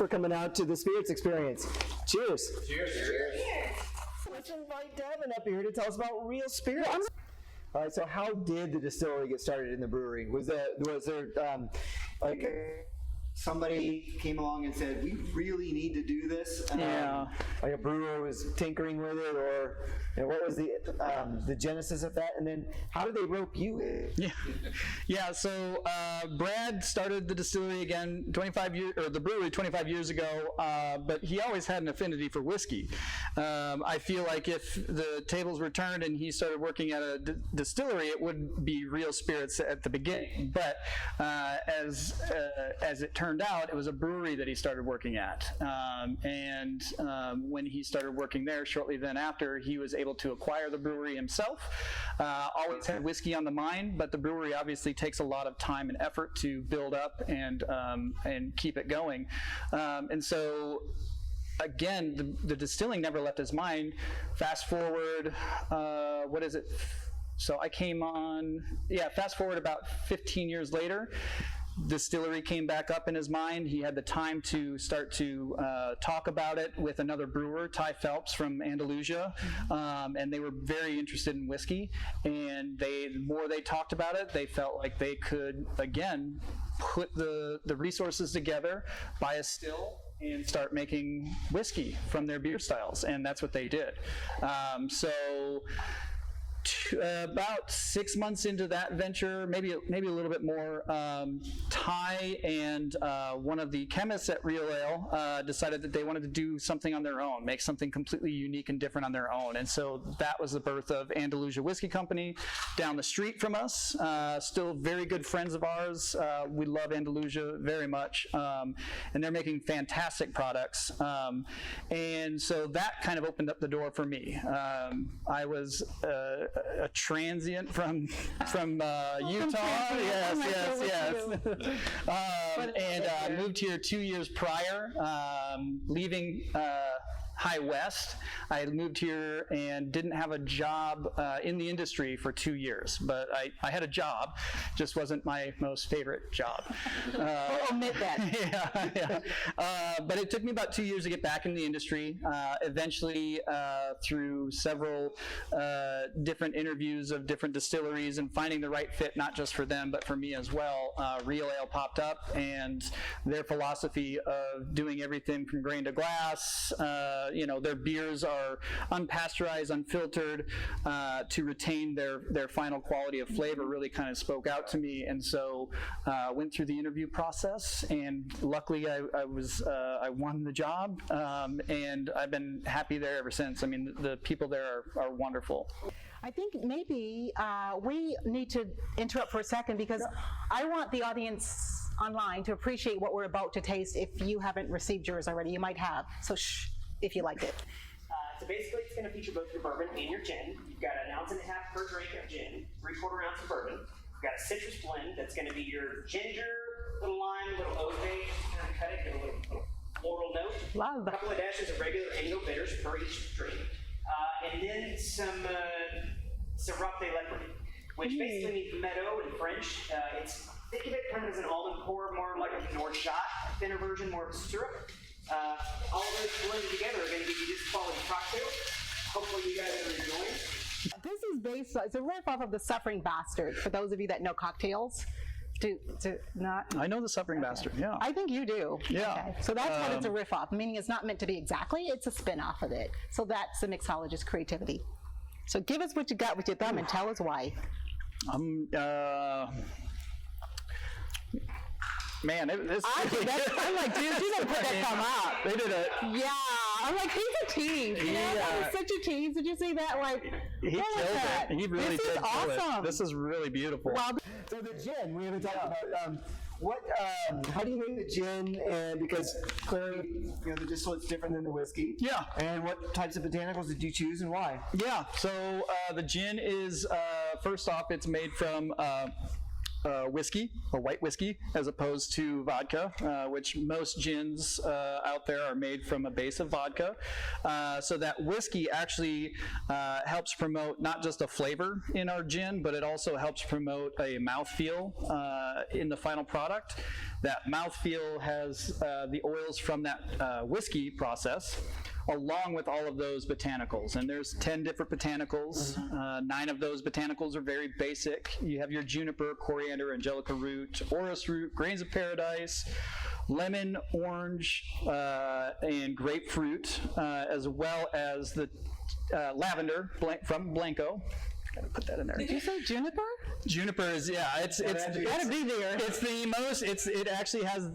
for coming out to the Spirits Experience. Cheers. Cheers. Cheers. Let's invite Davin up here to tell us about real spirits. All right, so how did the distillery get started in the brewery? Was there somebody came along and said, we really need to do this? Like a brewer was tinkering with it, or what was the genesis of that? And then how did they rope you in? So Brad started the distillery again 25 years, or the brewery 25 years ago, but he always had an affinity for whiskey. I feel like if the tables were turned and he started working at a distillery, it would be real spirits at the beginning. But as it turned out, it was a brewery that he started working at. When he started working there, shortly then after, he was able to acquire the brewery himself. Always had whiskey on the mind, but the brewery obviously takes a lot of time and effort to build up and keep it going. Again, the distilling never left his mind. Fast forward, So I came on, fast forward about 15 years later, distillery came back up in his mind. He had the time to start to talk about it with another brewer, Ty Phelps from Andalusia, and they were very interested in whiskey. And the more they talked about it, they felt like they could, again, put the resources together, buy a still, and start making whiskey from their beer styles. And that's what they did. About 6 months into that venture, maybe a little bit more, Ty and one of the chemists at Real Ale decided that they wanted to do something on their own, make something completely unique and different on their own. And so that was the birth of Andalusia Whiskey Company down the street from us. Still very good friends of ours. We love Andalusia very much. And they're making fantastic products. And so that kind of opened up the door for me. I was a transient from Utah. Yes. And moved here 2 years prior, leaving High West. I moved here and didn't have a job in the industry for 2 years, but I had a job, just wasn't my most favorite job. We'll omit that. But it took me about 2 years to get back in the industry. Eventually, through several different interviews of different distilleries and finding the right fit, not just for them, but for me as well, Real Ale popped up, and their philosophy of doing everything from grain to glass, their beers are unpasteurized, unfiltered, to retain their final quality of flavor really kind of spoke out to me. And so went through the interview process, and luckily I won the job, and I've been happy there ever since. I mean, the people there are wonderful. I think maybe we need to interrupt for a second, because I want the audience online to appreciate what we're about to taste. If you haven't received yours already, you might have. So shh, if you like it. So basically, it's going to feature both your bourbon and your gin. You've got 1.5 ounces per drink of gin, 3/4 ounce of bourbon. You've got a citrus blend that's going to be your ginger, little lime, little osage, kind of cut it, get a little floral note. Love. A couple of dashes of regular Anglo bitters per each drink. And then some Syrah de Leopard, which basically means meadow in French. Think of it kind of as an almond pour, more like a Nord shot, thinner version, more of a syrup. All of those blended together are going to give you this quality cocktail. Hopefully you guys are enjoying. This is it's a riff off of The Suffering Bastard, for those of you that know cocktails. I know The Suffering Bastard, yeah. I think you do. Yeah. Okay. So that's what it's a riff off, meaning it's not meant to be exactly, it's a spin off of it. So that's the mixologist's creativity. So give us what you got with your thumb and tell us why. Man, I'm like, dude, you gotta put that thumb up. They did it. Yeah, I'm like, he's a tease. That was such a tease. Did you see that? Like, he killed it. He really did awesome. This is really beautiful. Well, So the gin, we haven't talked about how do you make the gin? And because clearly, the distillate's different than the whiskey. Yeah. And what types of botanicals did you choose, and why? Yeah. So the gin is first off, it's made from whiskey, a white whiskey, as opposed to vodka, which most gins out there are made from a base of vodka. So that whiskey actually helps promote not just a flavor in our gin, but it also helps promote a mouthfeel in the final product. That mouthfeel has the oils from that whiskey process, along with all of those botanicals. And there's 10 different botanicals. 9 of those botanicals are very basic. You have your juniper, coriander, angelica root, orris root, grains of paradise, lemon, orange, and grapefruit, as well as the lavender from Blanco. Gotta put that in there. Did you say juniper? Juniper is, yeah, it's gotta be there. It's the most, it actually has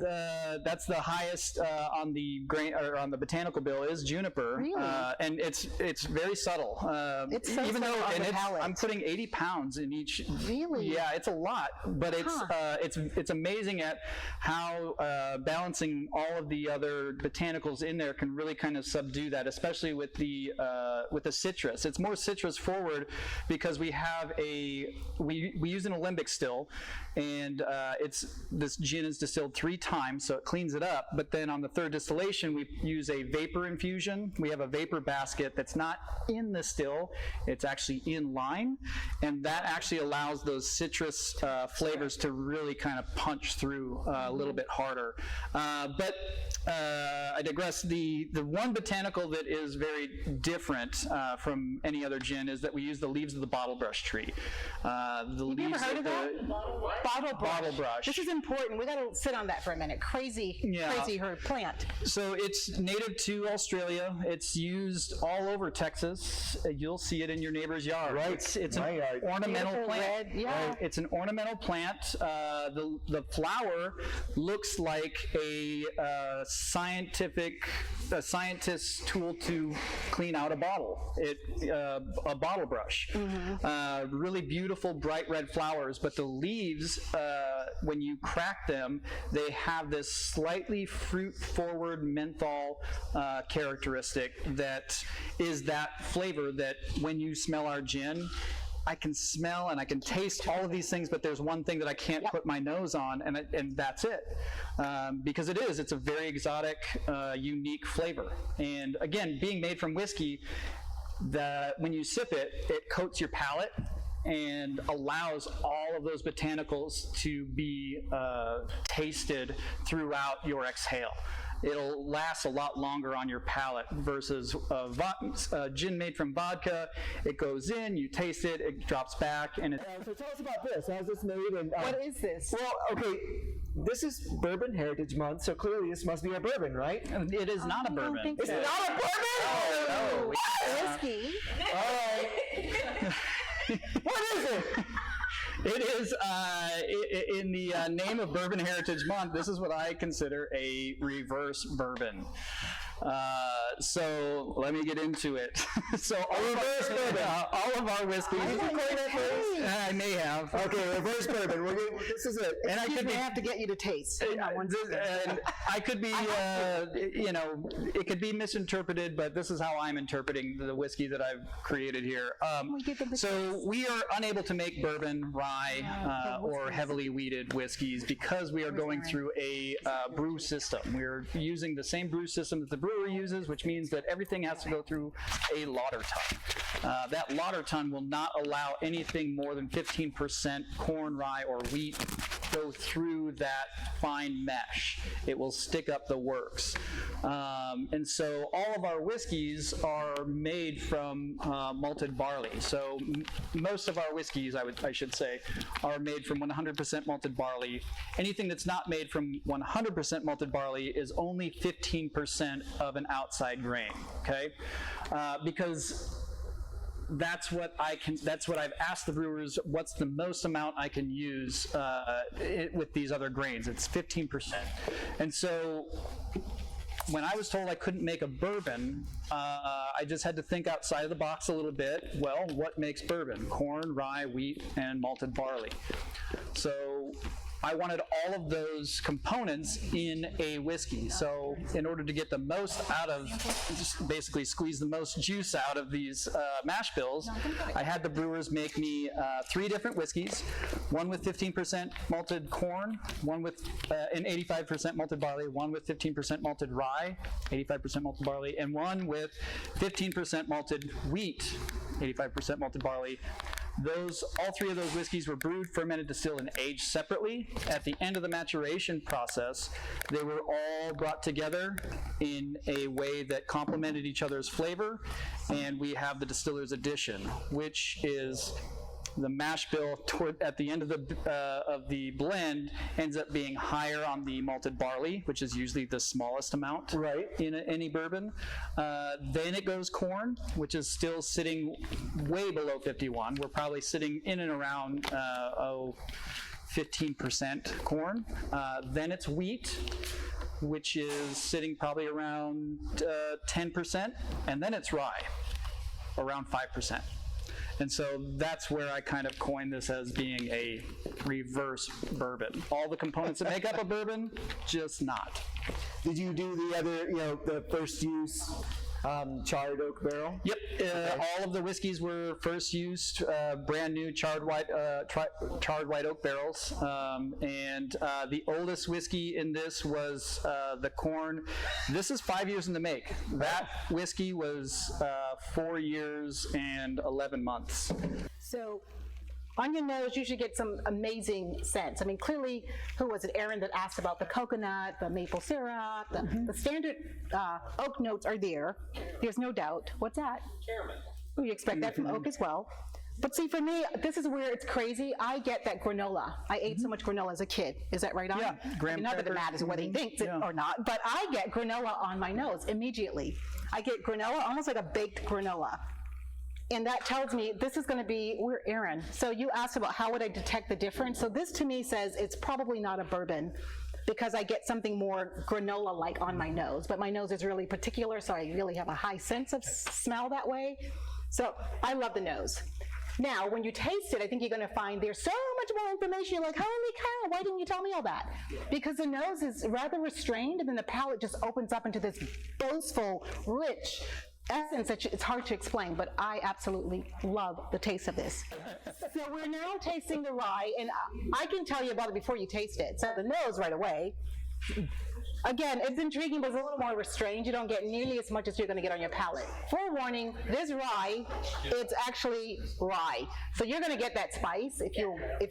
that's the highest on the grain, or on the botanical bill is juniper. Really? And it's very subtle. It's so even subtle though, on and the palate. I'm putting 80 pounds in each. Really? Yeah, it's a lot, but it's amazing at how balancing all of the other botanicals in there can really kind of subdue that, especially with the citrus. It's more citrus forward because we have we use an alembic still, and this gin is distilled 3 times, so it cleans it up. But then on the 3rd distillation, we use a vapor infusion. We have a vapor basket that's not in the still; it's actually in line, and that actually allows those citrus flavors to really kind of punch through a little bit harder. But I digress. The one botanical that is very different from any other gin is that we use the leaves of the bottle brush tree. Have you ever heard of that? Bottle brush. This is important. We got to sit on that for a minute. Crazy herb plant. So it's native to Australia. It's used all over Texas. You'll see it in your neighbor's yard. Right. It's an ornamental Beautiful plant. red, yeah. Right. It's an ornamental plant. The flower looks like a scientist's tool to clean out a bottle. A bottle brush. Really beautiful, bright red flowers, but the leaves, when you crack them, they have this slightly fruit-forward menthol characteristic that is that flavor that when you smell our gin, I can smell and I can taste all of these things, but there's one thing that I can't put my nose on, and that's it. Because it's a very exotic, unique flavor. And again, being made from whiskey, when you sip it, it coats your palate and allows all of those botanicals to be tasted throughout your exhale. It'll last a lot longer on your palate versus gin made from vodka. It goes in, you taste it, it drops back, and So tell us about this. How's this made? And What is this? well, okay, this is Bourbon Heritage Month, so clearly this must be a bourbon, right? it is not a I don't bourbon. think It's so. not a bourbon. No. Whiskey. All right. What is it? It is, in the name of Bourbon Heritage Month, this is what I consider a reverse bourbon. So let me get into it. So reverse bourbon. All of our whiskeys. Did you coin that phrase? I may have. Okay, reverse bourbon. This is it. And I could be. have to get you to taste. And I could be, it could be misinterpreted, but this is how I'm interpreting the whiskey that I've created here. So we are unable to make bourbon, rye, or heavily wheated whiskeys because we are going through a brew system. We're using the same brew system that the brewer uses, which means that everything has to go through a lauter tun. That lauter tun will not allow anything more than 15% corn, rye, or wheat go through that fine mesh. It will stick up the works. And so all of our whiskeys are made from malted barley. So most of our whiskeys, I should say, are made from 100% malted barley. Anything that's not made from 100% malted barley is only 15% of an outside grain, okay? Because that's what I've asked the brewers, what's the most amount I can use with these other grains? It's 15%. And so when I was told I couldn't make a bourbon, I just had to think outside of the box a little bit. Well, what makes bourbon? Corn, rye, wheat, and malted barley. So I wanted all of those components in a whiskey. So in order to get the most out of, just basically squeeze the most juice out of these mash bills, I had the brewers make me 3 different whiskeys, one with 15% malted corn, one with and 85% malted barley, one with 15% malted rye, 85% malted barley, and one with 15% malted wheat, 85% malted barley. All 3 of those whiskeys were brewed, fermented, distilled, and aged separately. At the end of the maturation process, they were all brought together in a way that complemented each other's flavor, and we have the distiller's edition, which is the mash bill at the end of the blend ends up being higher on the malted barley, which is usually the smallest amount in any bourbon. Then it goes corn, which is still sitting way below 51. We're probably sitting in and around 15% corn. Then it's wheat, which is sitting probably around 10%, and then it's rye, around 5%. And so that's where I kind of coined this as being a reverse bourbon. All the components that make up a bourbon, just not. Did you do the other, the first use charred oak barrel? Yep. All of the whiskeys were first used, brand new charred white oak barrels. And the oldest whiskey in this was the corn. This is 5 years in the make. That whiskey was 4 years and 11 months. So on your nose, you should get some amazing scents. I mean, clearly, who was it, Aaron, that asked about the coconut, the maple syrup, the standard oak notes are there. There's no doubt. What's that? Caramel. Oh, you expect that from oak as well. But see, for me, this is where it's crazy. I get that granola. I ate so much granola as a kid. Is that right on? Yeah, graham not that it cracker. matters whether he thinks it or not, but I get granola on my nose immediately. I get granola, almost like a baked granola. And that tells me this is going to be, we're Aaron. So you asked about how would I detect the difference. So this to me says it's probably not a bourbon because I get something more granola-like on my nose. But my nose is really particular, so I really have a high sense of smell that way. So I love the nose. Now, when you taste it, I think you're going to find there's so much more information. You're like, holy cow, why didn't you tell me all that? Because the nose is rather restrained, and then the palate just opens up into this boastful, rich essence that it's hard to explain, but I absolutely love the taste of this. So we're now tasting the rye, and I can tell you about it before you taste it. So the nose right away, again, it's intriguing, but it's a little more restrained. You don't get nearly as much as you're going to get on your palate. Forewarning, this rye, it's actually rye. So you're going to get that spice. If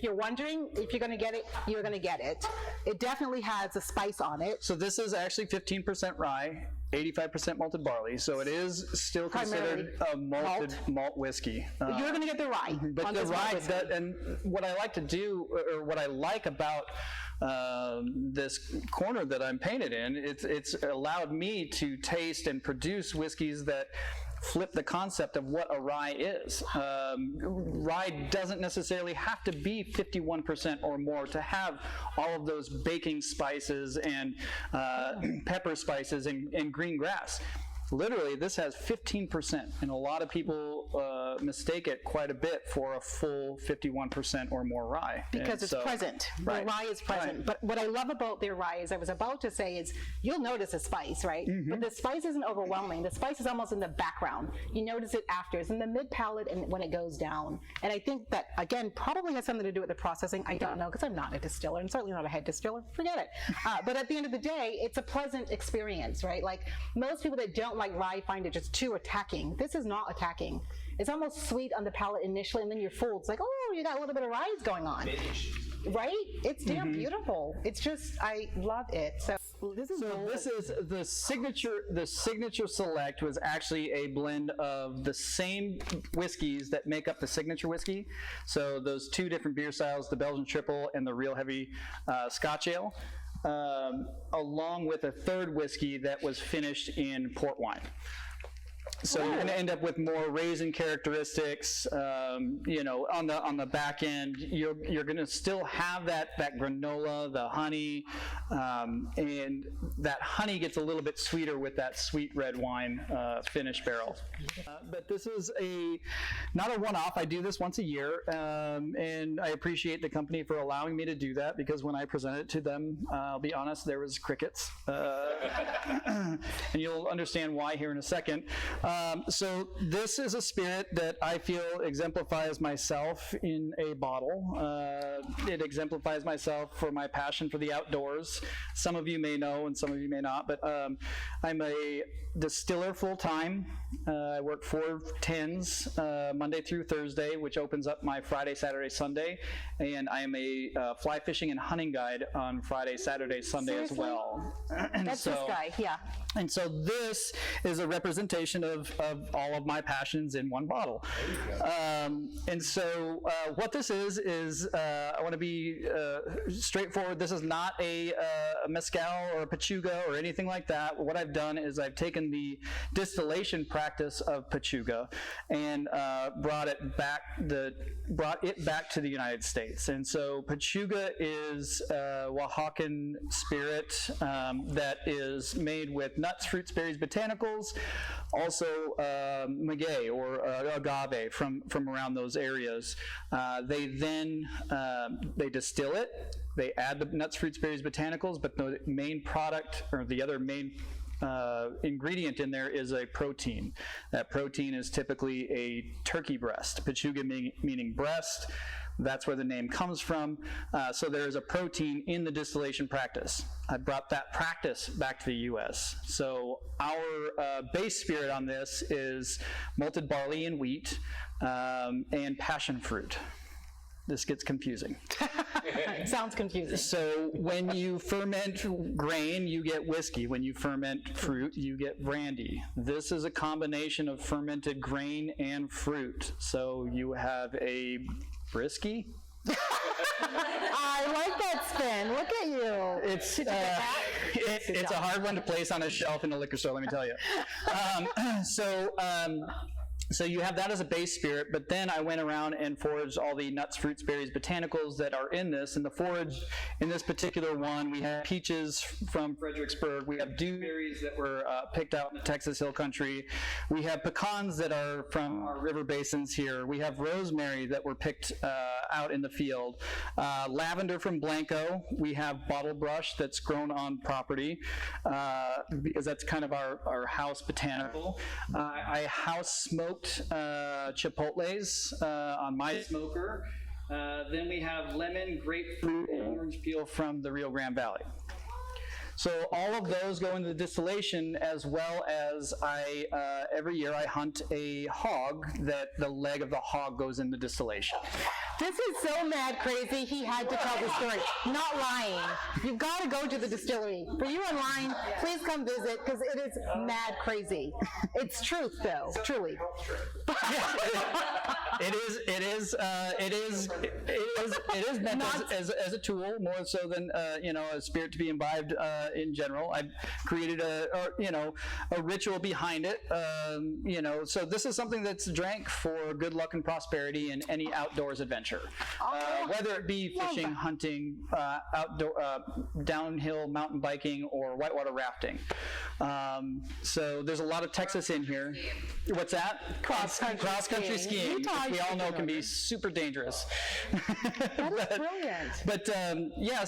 you're wondering if you're going to get it, you're going to get it. It definitely has a spice on it. So this is actually 15% rye, 85% malted barley, so it is still considered a malted malt whiskey. You're going to get the rye. But the rye, and what I like to do, or what I like about this corner that I'm painted in, it's allowed me to taste and produce whiskeys that flip the concept of what a rye is. Rye doesn't necessarily have to be 51% or more to have all of those baking spices and pepper spices and green grass. Literally, this has 15%, and a lot of people mistake it quite a bit for a full 51% or more rye. Because it's present. Right. The rye is present. Right. But what I love about their rye is, I was about to say, is you'll notice a spice, right? Mm-hmm. But the spice isn't overwhelming. The spice is almost in the background. You notice it after. It's in the mid-palate and when it goes down. And I think that, again, probably has something to do with the processing. I don't know, because I'm not a distiller, and certainly not a head distiller. Forget it. But at the end of the day, it's a pleasant experience, right? Like, most people that don't like rye find it just too attacking. This is not attacking. It's almost sweet on the palate initially, and then you're full. It's like, oh, you got a little bit of rye going on. Right? It's damn beautiful. It's just, I love it. So this is the signature. The signature select was actually a blend of the same whiskeys that make up the signature whiskey. So those 2 different beer styles, the Belgian Triple and the Real Heavy Scotch Ale, along with a third whiskey that was finished in port wine. So you're going to end up with more raisin characteristics. On the back end, you're going to still have that granola, the honey, and that honey gets a little bit sweeter with that sweet red wine finish barrel. But this is not a one-off. I do this once a year, and I appreciate the company for allowing me to do that, because when I presented it to them, I'll be honest, there was crickets, and you'll understand why here in a second. So this is a spirit that I feel exemplifies myself in a bottle. It exemplifies myself for my passion for the outdoors. Some of you may know and some of you may not, but I'm a distiller full-time. I work 4 tens Monday through Thursday, which opens up my Friday, Saturday, Sunday, and I am a fly fishing and hunting guide on Friday, Saturday, Sunday Seriously? as well. That's this guy, yeah. And so this is a representation of all of my passions in one bottle. And so what this is I want to be straightforward. This is not a mezcal or a pechuga or anything like that. What I've done is I've taken the distillation practice of pechuga and brought it back to the United States. And so pechuga is a Oaxacan spirit that is made with nuts, fruits, berries, botanicals, also maguey or agave from around those areas. They then they distill it. They add the nuts, fruits, berries, botanicals, but the main product, or the other main ingredient in there, is a protein. That protein is typically a turkey breast. Pechuga meaning breast. That's where the name comes from. So there is a protein in the distillation practice. I brought that practice back to the U.S. So our base spirit on this is malted barley and wheat and passion fruit. This gets confusing. Sounds confusing. So when you ferment grain, you get whiskey. When you ferment fruit, you get brandy. This is a combination of fermented grain and fruit. So you have a brisky. I like that spin. Look at you. It's a hard one to place on a shelf in a liquor store, let me tell you. So you have that as a base spirit, but then I went around and foraged all the nuts, fruits, berries, botanicals that are in this. In the forage, in this particular one, we have peaches from Fredericksburg. We have dewberries that were picked out in Texas Hill Country. We have pecans that are from our river basins here. We have rosemary that were picked out in the field. Lavender from Blanco. We have bottle brush that's grown on property because that's kind of our house botanical. I house smoked chipotles on my smoker. Then we have lemon, grapefruit, and orange peel from the Rio Grande Valley. So all of those go into the distillation, as well as every year I hunt a hog that the leg of the hog goes in the distillation. This is so mad crazy, he had to tell the story. Not lying. You've got to go to the distillery. For you online, please come visit, because it is mad crazy. It's truth, though, truly. It is meant as a tool, more so than a spirit to be imbibed in general. I created a ritual behind it. So this is something that's drank for good luck and prosperity in any outdoors adventure. Whether it be fishing, hunting, outdoor, downhill mountain biking, or whitewater rafting. So there's a lot of Texas in here. What's that? Cross-country skiing. We all know can be super dangerous. That is brilliant. But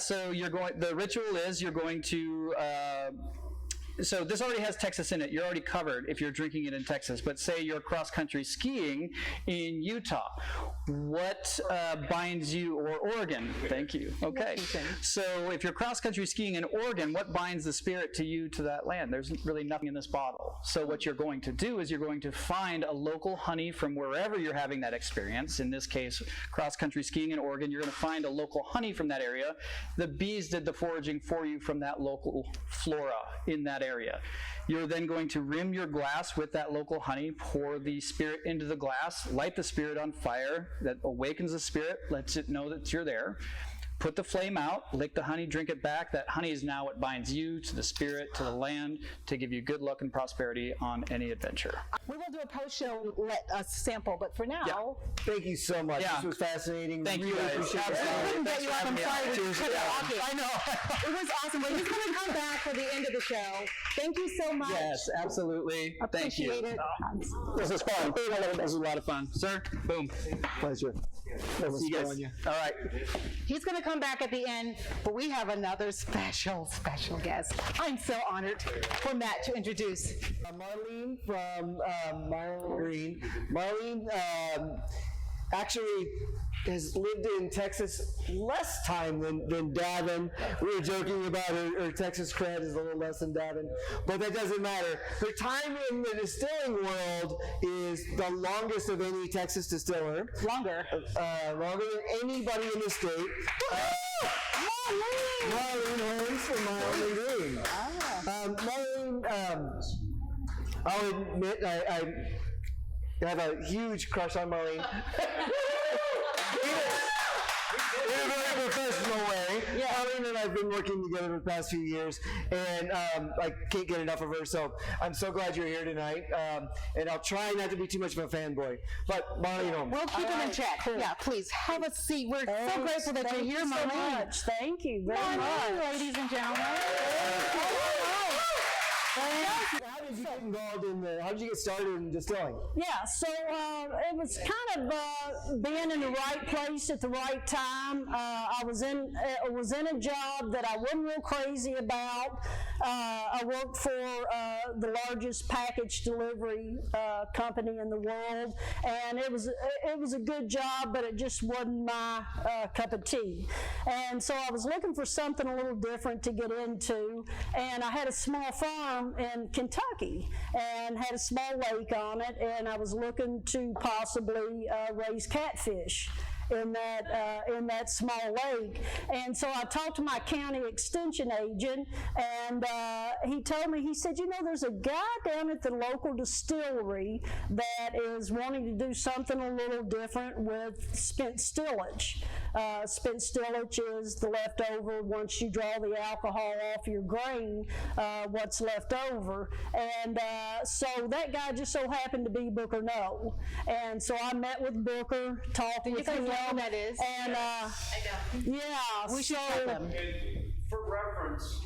so the ritual is you're going to so this already has Texas in it. You're already covered if you're drinking it in Texas. But say you're cross-country skiing in Utah. What binds you, or Oregon? Thank you. Okay. So if you're cross-country skiing in Oregon, what binds the spirit to you to that land? There's really nothing in this bottle. So what you're going to do is you're going to find a local honey from wherever you're having that experience. In this case, cross-country skiing in Oregon, you're going to find a local honey from that area. The bees did the foraging for you from that local flora in that area. You're then going to rim your glass with that local honey, pour the spirit into the glass, light the spirit on fire. That awakens the spirit, lets it know that you're there. put the flame out, lick the honey, drink it back. That honey is now what binds you to the spirit, to the land, to give you good luck and prosperity on any adventure. We will do a post-show, let us sample, but for now, Thank you so much. Yeah. This was fascinating. Thank you Really guys. appreciate it. Absolutely. I couldn't get you out. I'm sorry we cut it off. I know. It was awesome. But he's going to come back for the end of the show. Thank you so much. Yes, absolutely. Thank you. Appreciate it. This was fun. This was a lot of fun. Sir, boom. Pleasure. See you guys. All right. He's going to come back at the end, but we have another special guest. I'm so honored for Matt to introduce. Marlene from Milam Greene. Marlene actually has lived in Texas less time than Davin. We were joking about her Texas cred is a little less than Davin, but that doesn't matter. Her time in the distilling world is the longest of any Texas distiller. Longer. Longer than anybody in the state. Marlene Holmes from Milam and Greene. Marlene, I'll admit I have a huge crush on Marlene. In a very professional way. Yeah. Marlene and I have been working together for the past few years, and I can't get enough of her, so I'm so glad you're here tonight. And I'll try not to be too much of a fanboy. But Marlene, We'll keep him in check. Cool. Yeah, please, have a seat. We're so grateful that you're here, Marlene. Thank you very Marlene, much. ladies and gentlemen. how did you get involved how did you get started in distilling? Yeah, so it was kind of being in the right place at the right time. I was in a job that I wasn't real crazy about. I worked for the largest package delivery company in the world, and it was a good job, but it just wasn't my cup of tea. And so I was looking for something a little different to get into, and I had a small farm in Kentucky and had a small lake on it, and I was looking to possibly raise catfish in that small lake. And so I talked to my county extension agent, and he told me, he said, there's a guy down at the local distillery that is wanting to do something a little different with spent stillage. Spent stillage is the leftover once you draw the alcohol off your grain, what's left over. And so that guy just so happened to be Booker No. And so I met with Booker, talked with him. That is. And We should tell them. And for reference,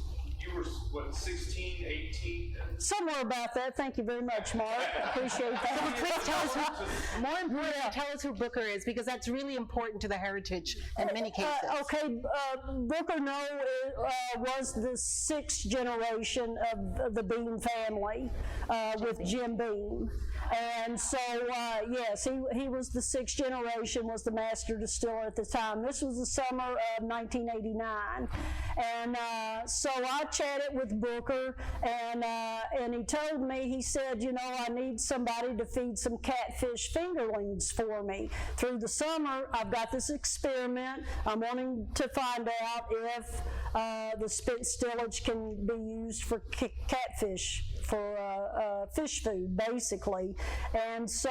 you were, what, 16, 18? somewhere about that. Thank you very much, Mark. Appreciate that. Please tell us more importantly, tell us who Booker is, because that's really important to the heritage in many cases. Booker No was the sixth generation of the Bean family with Jim Beam. And so, yes, he was the sixth generation, was the master distiller at the time. This was the summer of 1989. And so I chatted with Booker, and he told me, he said, I need somebody to feed some catfish fingerlings for me. Through the summer, I've got this experiment. I'm wanting to find out if the spent stillage can be used for catfish, for fish food, basically. And so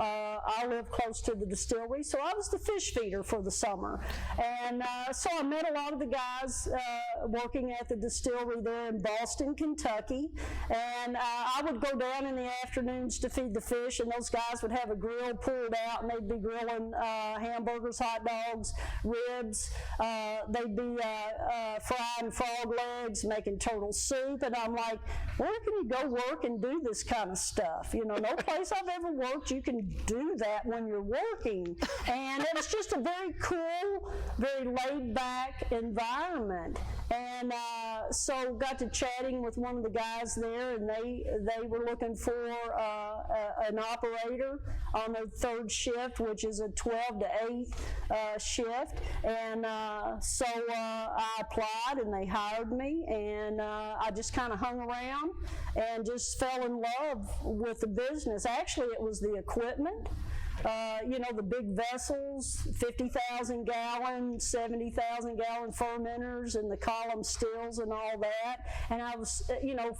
I live close to the distillery, so I was the fish feeder for the summer. And so I met a lot of the guys working at the distillery there in Boston, Kentucky. And I would go down in the afternoons to feed the fish, and those guys would have a grill pulled out, and they'd be grilling hamburgers, hot dogs, ribs. They'd be frying frog legs, making turtle soup. And I'm like, where can you go work and do this kind of stuff? No place I've ever worked, you can do that when you're working. And it was just a very cool, very laid-back environment. And so got to chatting with one of the guys there, and they were looking for an operator on their third shift, which is a 12 to 8 shift. And so I applied, and they hired me, and I just kind of hung around and just fell in love with the business. Actually, it was the equipment. the big vessels, 50,000 gallon, 70,000 gallon fermenters and the column stills and all that. And I was,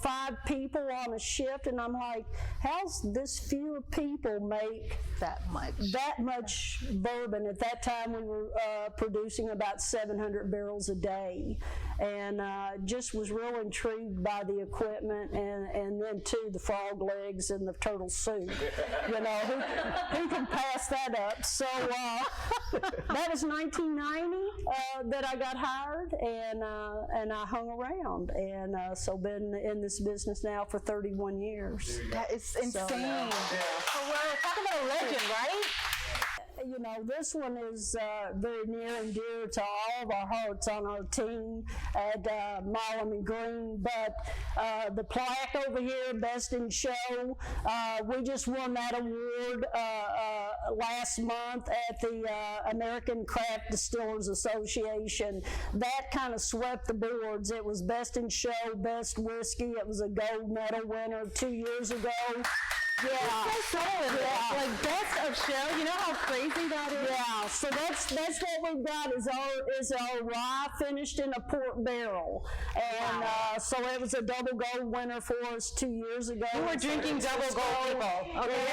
5 people on a shift, and I'm like, how's this few people make That much bourbon? At that time, we were producing about 700 barrels a day, and just was real intrigued by the equipment, and then too the frog legs and the turtle soup. Who can pass that up? So that was 1990 that I got hired, and I hung around, and so been in this business now for 31 years. That is insane. So, Well, talk about a legend, right? This one is very near and dear to all of our hearts on our team at Milam and Greene. But the plaque over here, Best in Show, we just won that award last month at the American Craft Distillers Association. That kind of swept the boards. It was Best in Show, Best Whiskey. It was a gold medal winner 2 years ago. Yeah. So solid. Yeah. Like best of show. You know how crazy that is? Yeah. So that's what we've got is our rye finished in a port barrel, and so it was a double gold winner for us 2 years ago. You were drinking double gold, people. Okay.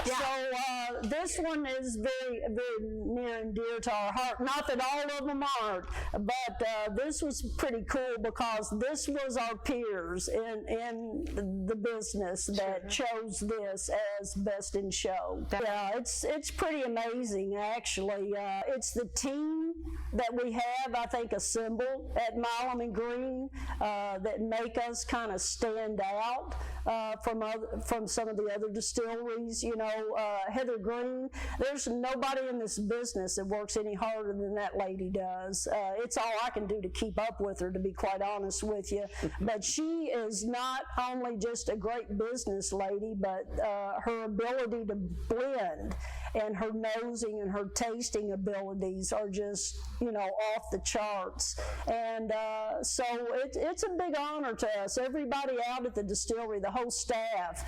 Yeah. So this one is very, very near and dear to our heart. Not that all of them aren't, but this was pretty cool because this was our peers in the business that chose this as Best in Show. Yeah, it's pretty amazing, actually. It's the team that we have, I think, assembled at Milam and Greene that make us kind of stand out from some of the other distilleries. Heather Green, there's nobody in this business that works any harder than that lady does. It's all I can do to keep up with her, to be quite honest with you. But she is not only just a great business lady, but her ability to blend and her nosing and her tasting abilities are just, off the charts. And so it's a big honor to us. Everybody out at the distillery, the whole staff,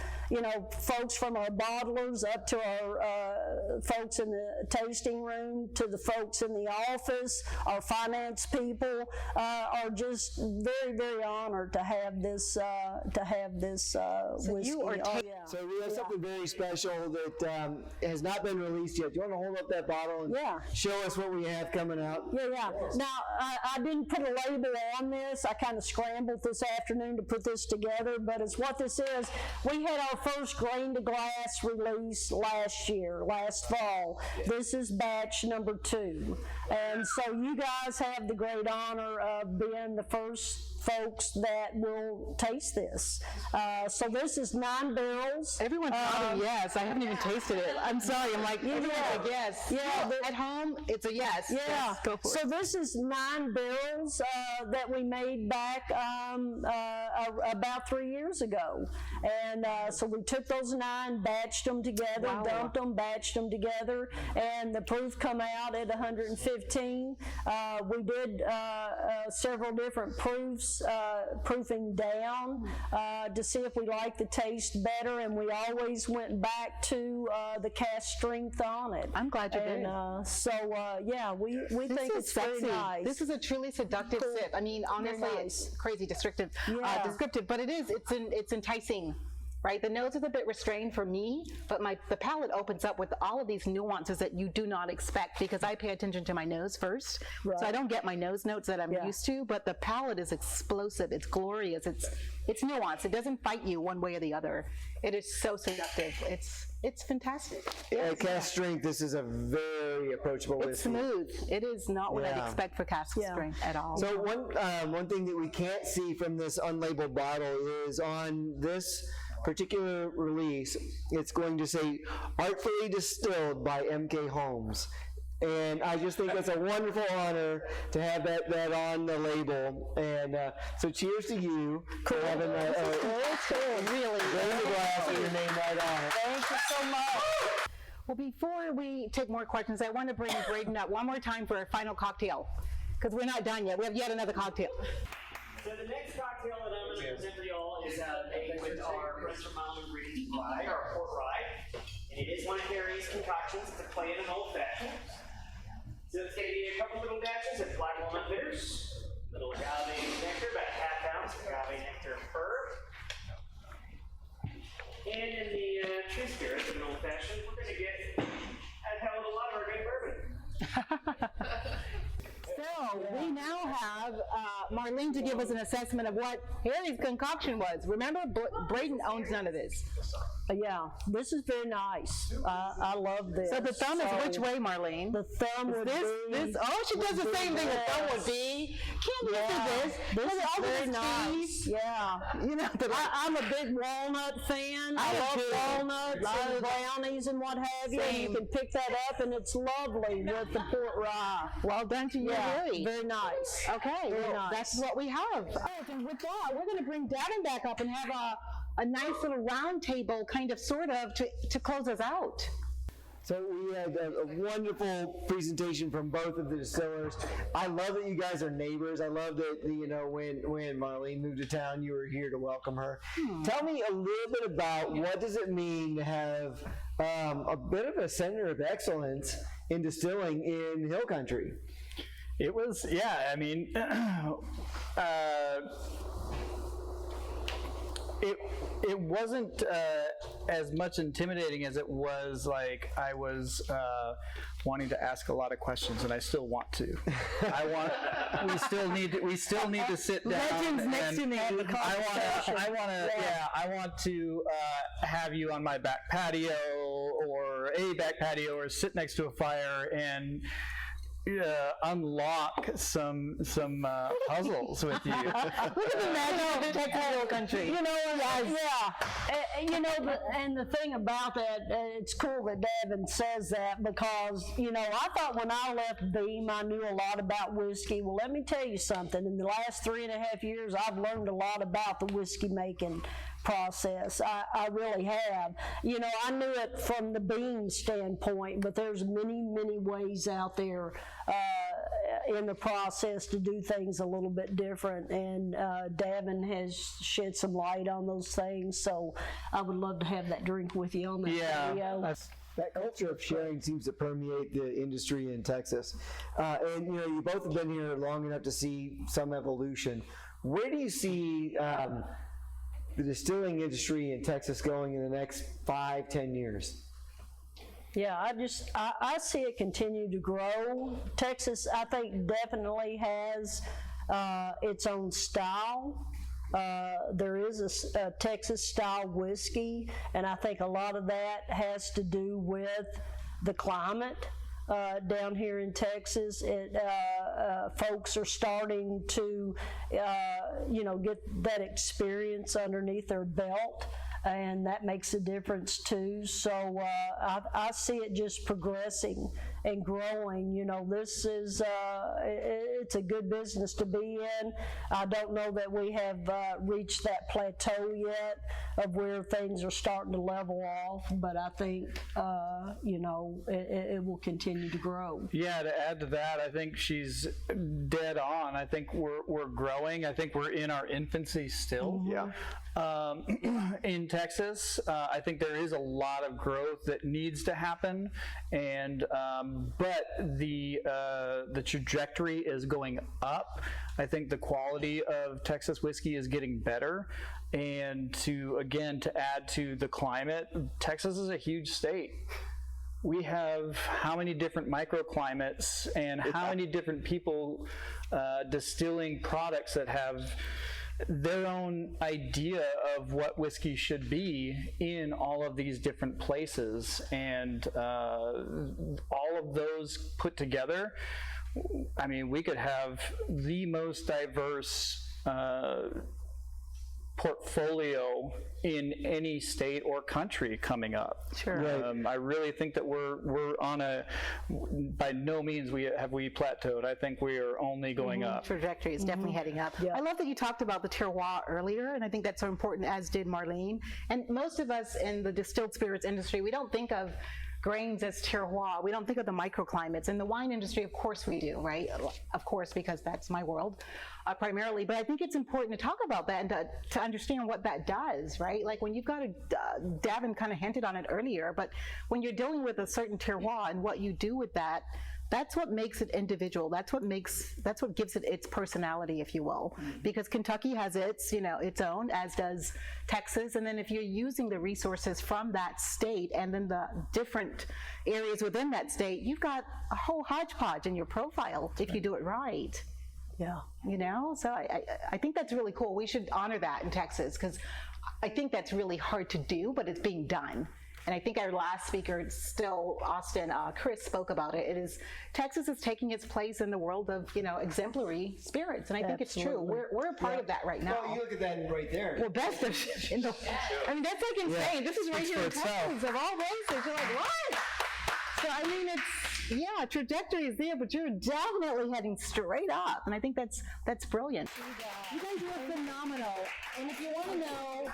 folks from our bottlers up to our folks in the tasting room, to the folks in the office, our finance people are just very, very honored to have this whiskey. You are So we have something very special that has not been released yet. Do you want to hold up that bottle and show us what we have coming out? Yeah. Now, I didn't put a label on this. I kind of scrambled this afternoon to put this together, but it's what this is. We had our first grain to glass release last fall. This is batch number 2. And so you guys have the great honor of being the first folks that will taste this. So this is 9 barrels. Everyone's nodding yes. I haven't even tasted it. I'm sorry. I'm like, yes. Yeah. At home, it's a yes. Yeah. Yes, go for it. So this is 9 barrels that we made back about 3 years ago. And so we took those 9, batched them together, dumped them, batched them together, and the proof come out at 115. We did several different proofs, proofing down to see if we liked the taste better, and we always went back to the cask strength on it. I'm glad you did. We think it's very nice. This is a truly seductive sip. I mean, honestly, it's crazy descriptive, but it's enticing. Right, the nose is a bit restrained for me, but the palate opens up with all of these nuances that you do not expect, because I pay attention to my nose first, so I don't get my nose notes that I'm used to. But the palate is explosive, it's glorious, it's nuanced. It doesn't fight you one way or the other. It is so seductive. It's fantastic. At cask strength, this is a very approachable whiskey. It's smooth. It is not what I'd expect for cask strength at all. So one thing that we can't see from this unlabeled bottle is on this particular release, it's going to say artfully distilled by M.K. Holmes. And I just think it's a wonderful honor to have that on the label. And so cheers to you for having really grain to glass with your name right on it. Thank you so much. Well, before we take more questions, I want to bring Braden up one more time for a final cocktail, because we're not done yet. We have yet another cocktail. So the next cocktail that I'm going to present for y'all is made with our friends from Milam and Greene rye, our port rye. And it is one of Harry's concoctions. It's a play in an old fashioned. So it's going to be a couple little batches of black walnut bitters, little agave nectar, about a half ounce of agave nectar per. And in the true spirit of an old fashioned, we're going to get a hell of a lot of our good bourbon. So we now have Marlene to give us an assessment of what Harry's concoction was. Remember, Braden owns none of this. Yeah, this is very nice. I love this. So the thumb is which way, Marlene? The thumb would This. Oh, she does the same thing. The thumb would be. Can't you do this? This is all very this nice. cheese. Yeah. You know, I'm a big walnut fan. I love walnuts and brownies and what have you. Same. You can pick that up, and it's lovely with the port rye. Well done to you, Harry. Very nice. Okay, Very well, nice. that's what we have. And with that, we're going to bring Davin back up and have a nice little round table, kind of, sort of, to close us out. So we had a wonderful presentation from both of the distillers. I love that you guys are neighbors. I love that, you know, when Marlene moved to town, you were here to welcome her. Tell me a little bit about what does it mean to have a bit of a center of excellence in distilling in Hill Country? It was, yeah, I mean, it wasn't as much intimidating as it was like I was wanting to ask a lot of questions, and I still want to. We still need to sit down. Legends next to me. I want to have you on my back patio or a back patio or sit next to a fire and unlock some puzzles with you. Look at the magic of Texas Hill Country. You know, you know, and the thing about that, it's cool that Davin says that because, you know, I thought when I left Beam, I knew a lot about whiskey. Well, let me tell you something. In the last 3.5 years, I've learned a lot about the whiskey making process. I really have. You know, I knew it from the bean standpoint, but there's many, many ways out there in the process to do things a little bit different, and Davin has shed some light on those things, so I would love to have that drink with you on that video. That culture of sharing seems to permeate the industry in Texas. And, you know, you both have been here long enough to see some evolution. Where do you see the distilling industry in Texas going in the next 5-10 years? Yeah, I see it continue to grow. Texas, I think, definitely has its own style. There is a Texas-style whiskey, and I think a lot of that has to do with the climate down here in Texas. Folks are starting to, you know, get that experience underneath their belt, and that makes a difference too. So I see it just progressing and growing. You know, this is it's a good business to be in. I don't know that we have reached that plateau yet of where things are starting to level off, but I think you know, it will continue to grow. Yeah, to add to that, I think she's dead on. I think we're growing. I think we're in our infancy still. Yeah. In Texas, I think there is a lot of growth that needs to happen, and but the trajectory is going up. I think the quality of Texas whiskey is getting better, and to add to the climate, Texas is a huge state. We have how many different microclimates and how many different people distilling products that have their own idea of what whiskey should be in all of these different places, and all of those put together, I mean, we could have the most diverse portfolio in any state or country coming up. Sure. I really think that we're on by no means have we plateaued. I think we are only going up. Trajectory is definitely heading up. Yeah. I love that you talked about the terroir earlier, and I think that's so important, as did Marlene. And most of us in the distilled spirits industry, we don't think of grains as terroir. We don't think of the microclimates. In the wine industry, of course we do, right? Of course, because that's my world primarily. But I think it's important to talk about that and to understand what that does, right? Like when you've got Davin kind of hinted on it earlier, but when you're dealing with a certain terroir and what you do with that, that's what makes it individual. That's what gives it its personality, if you will. Because Kentucky has its own, as does Texas. And then if you're using the resources from that state and then the different areas within that state, you've got a whole hodgepodge in your profile if you do it right. Yeah. So I think that's really cool. We should honor that in Texas, because I think that's really hard to do, but it's being done. And I think our last speaker, still Austin, Chris, spoke about it. Texas is taking its place in the world of, exemplary spirits. And I think it's true. We're a part of that right now. Well, you look at that right there. Well, best of, I mean, that's like insane. This is right here in Texas of all places. You're like, what? So, I mean, trajectory is there, but you're definitely heading straight up. And I think that's brilliant. You guys look phenomenal. And if you want to know,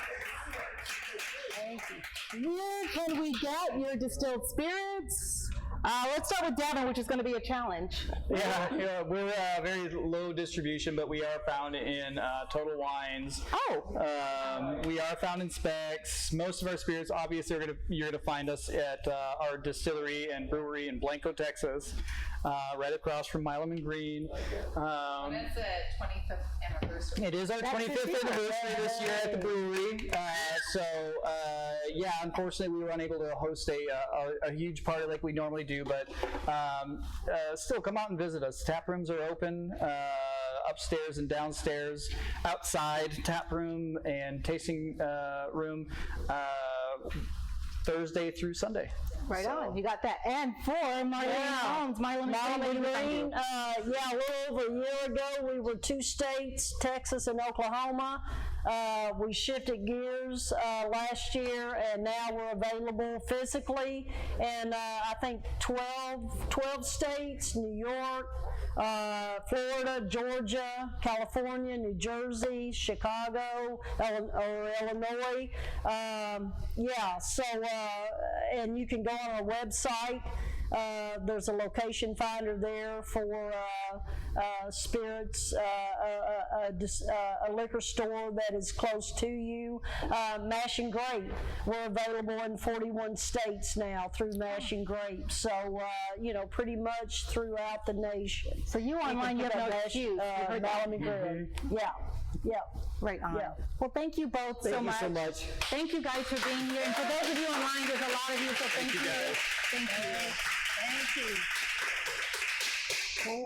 where can we get your distilled spirits? Let's start with Davin, which is going to be a challenge. Yeah, we're very low distribution, but we are found in Total Wines. Oh. We are found in Specs. Most of our spirits, obviously, you're going to find us at our distillery and brewery in Blanco, Texas, right across from Milam and Greene. And it's the 25th anniversary. It is our 25th anniversary this year at the brewery. Unfortunately, we were unable to host a huge party like we normally do, but still come out and visit us. Tap rooms are open upstairs and downstairs, outside tap room and tasting room Thursday through Sunday. Right on. You got that. And for Marlene Holmes, Milam Greene. A little over a year ago, we were 2 states, Texas and Oklahoma. We shifted gears last year, and now we're available physically in, I think, 12 states, New York, Florida, Georgia, California, New Jersey, Chicago, or Illinois. And you can go on our website. There's a location finder there for spirits, a liquor store that is close to you. Mash and Grape, we're available in 41 states now through Mash and Grape. So, pretty much throughout the nation. So you online, you have no excuse. Milam and Greene. Yeah. Right on. Yeah. Well, thank you both so much. Thank you so much. Thank you guys for being here. And for those of you online, there's a lot of you, so thank you. Thank you. Cool.